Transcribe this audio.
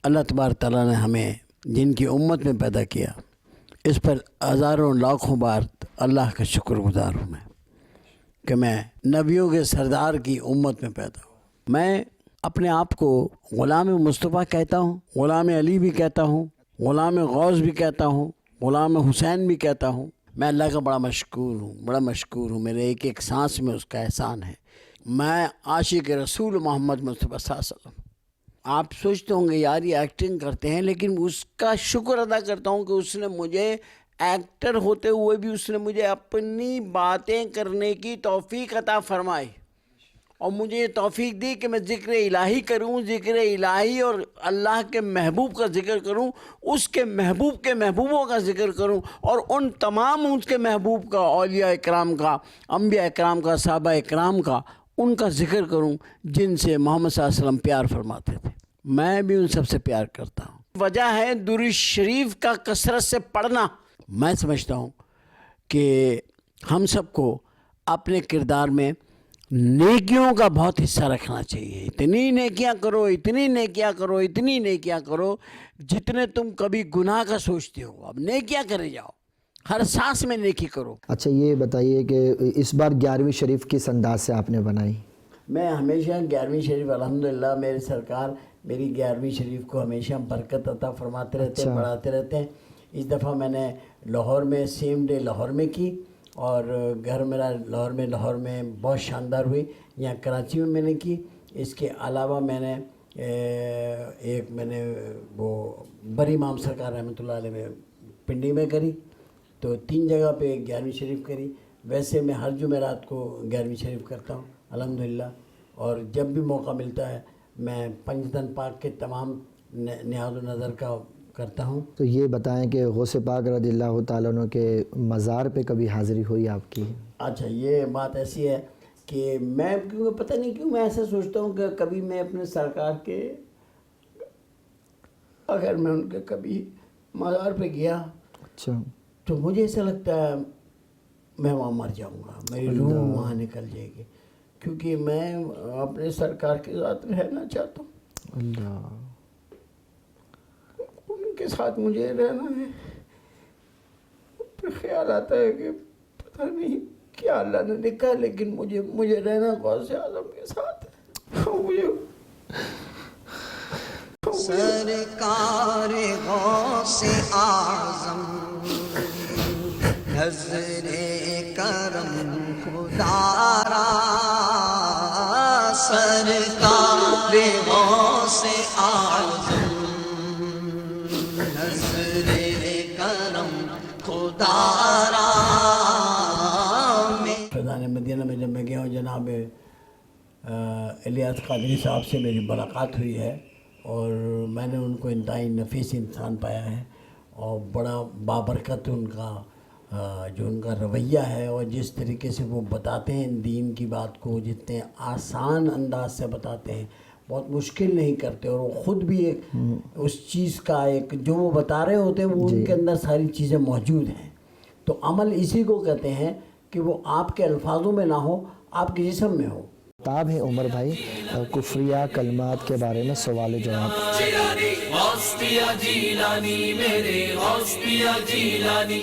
اللہ تبارک تعالیٰ نے ہمیں جن کی امت میں پیدا کیا، اس پر ہزاروں لاکھوں بار اللہ کا شکر گزار ہوں میں کہ میں نبیوں کے سردار کی امت میں پیدا ہوں۔ میں اپنے آپ کو غلام مصطفیٰ کہتا ہوں، غلام علی بھی کہتا ہوں، غلام غوث بھی کہتا ہوں، غلام حسین بھی کہتا ہوں۔ میں اللہ کا بڑا مشکور ہوں، میرے ایک ایک سانس میں اس کا احسان ہے۔ میں عاشق رسول محمد مصطفیٰ صلی اللہ علیہ وسلم۔ آپ سوچتے ہوں گے یار یہ ایکٹنگ کرتے ہیں، لیکن اس کا شکر ادا کرتا ہوں کہ اس نے مجھے ایکٹر ہوتے ہوئے بھی اس نے مجھے اپنی باتیں کرنے کی توفیق عطا فرمائی، اور مجھے یہ توفیق دی کہ میں ذکر الہی کروں، ذکر الہی اور اللہ کے محبوب کا ذکر کروں، اس کے محبوب کے محبوبوں کا ذکر کروں، اور ان تمام اس کے محبوب کا، اولیاء اکرام کا، انبیاء اکرام کا، صحابہ اکرام کا، ان کا ذکر کروں جن سے محمد صلی اللہ علیہ وسلم پیار فرماتے تھے۔ میں بھی ان سب سے پیار کرتا ہوں۔ وجہ ہے درود شریف کا کثرت سے پڑھنا۔ میں سمجھتا ہوں کہ ہم سب کو اپنے کردار میں نیکیوں کا بہت حصہ رکھنا چاہیے۔ اتنی نیکیاں کرو، اتنی نیکیاں کرو، اتنی نیکیاں کرو جتنے تم کبھی گناہ کا سوچتے ہو۔ اب نیکیاں کرے جاؤ، ہر سانس میں نیکی کرو۔ اچھا یہ بتائیے کہ اس بار 11ویں شریف کس انداز سے آپ نے بنائی؟ میں ہمیشہ 11ویں شریف الحمدللہ میرے سرکار میری 11ویں شریف کو ہمیشہ برکت عطا فرماتے رہتے ہیں، بڑھاتے رہتے ہیں۔ اس دفعہ میں نے لاہور میں سیم ڈے لاہور میں کی، اور گھر میرا لاہور میں بہت شاندار ہوئی۔ یہاں کراچی میں نے کی۔ اس کے علاوہ میں نے میں نے وہ بری امام سرکار رحمۃ اللہ علیہ میں پنڈی میں کری، تو 3 جگہ پہ 11ویں شریف کری۔ ویسے میں ہر جمعرات کو 11ویں شریف کرتا ہوں الحمدللہ، اور جب بھی موقع ملتا ہے میں پنجتن پاک کے تمام نیاز و نظر کا کرتا ہوں۔ تو یہ بتائیں کہ غوث پاک رضی اللہ تعالیٰ عنہ کے مزار پہ کبھی حاضری ہوئی آپ کی؟ اچھا یہ بات ایسی ہے کہ میں کیونکہ پتہ نہیں کیوں میں ایسا سوچتا ہوں کہ کبھی میں اپنے سرکار کے اگر میں ان کے کبھی مزار پہ گیا اچھا تو مجھے ایسا لگتا ہے میں وہاں مر جاؤں گا، میری روح وہاں نکل جائے گی، کیونکہ میں اپنے سرکار کے ساتھ رہنا چاہتا ہوں۔ اللہ، ان کے ساتھ مجھے رہنا ہے۔ پھر خیال آتا ہے کہ پتہ نہیں کیا اللہ نے لکھا، لیکن مجھے رہنا غوث اعظم کے ساتھ ہے۔ سرکار غوث اعظم نظر کرم خدا را، سرکار غوث اعظم نظر کرم خدا را۔ فیضان مدینہ میں جب میں گیا ہوں، جناب الیاس قادری صاحب سے میری ملاقات ہوئی ہے، اور میں نے ان کو انتہائی نفیس انسان پایا ہے، اور بڑا بابرکت ان کا جو ان کا رویہ ہے، اور جس طریقے سے وہ بتاتے ہیں دین کی بات کو، جتنے آسان انداز سے بتاتے ہیں، بہت مشکل نہیں کرتے، اور وہ خود بھی ایک اس چیز کا ایک جو وہ بتا رہے ہوتے ہیں وہ ان کے اندر ساری چیزیں موجود ہیں۔ تو عمل اسی کو کہتے ہیں کہ وہ آپ کے الفاظوں میں نہ ہو، آپ کے جسم میں ہو۔ کتاب ہے عمر بھائی کفریہ کلمات کے بارے میں سوال و جواب۔ جیلانی غوث پیا جیلانی، میرے غوث پیا جیلانی۔